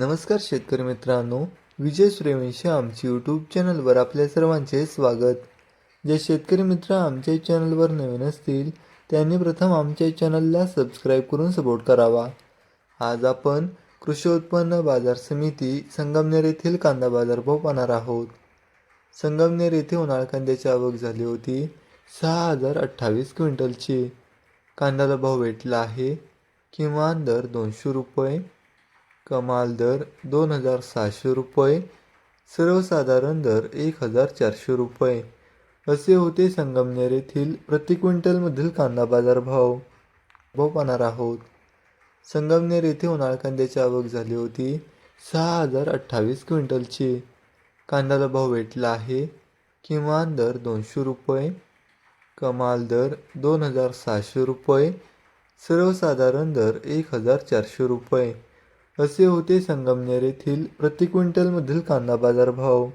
नमस्कार शेतकरी मित्रांनो, विजय सूर्यवंशी आमच्या यूट्यूब चॅनलवर आपल्या सर्वांचे स्वागत. जे शेतकरी मित्र आमच्या चॅनलवर नवीन असतील त्यांनी प्रथम आमच्या चॅनलला सबस्क्राईब करून सपोर्ट करावा. आज आपण कृषी उत्पन्न बाजार समिती संगमनेर येथील कांदा बाजारभाव पाहणार आहोत. संगमनेर येथे उन्हाळ कांद्याची आवक झाली होती 6,028 क्विंटलची. कांद्याला भाव भेटला आहे. किमान दर 200 रुपये, कमाल दर 2,600 रुपये, सर्वसाधारण दर 1,400 रुपये असे होते संगमनेर येथील प्रति क्विंटलमधील कांदा बाजार भाव पाहणार आहोत. संगमनेर येथे उन्हाळ कांद्याची आवक झाली होती 6,028 क्विंटलची. कांद्याला भाव भेटला आहे. किमान दर 200 रुपये, कमाल दर 2,600 रुपये, सर्वसाधारण दर 1,400 रुपये असे होते संगमनेर येथील प्रति क्विंटलमधील कांदा बाजार भाव.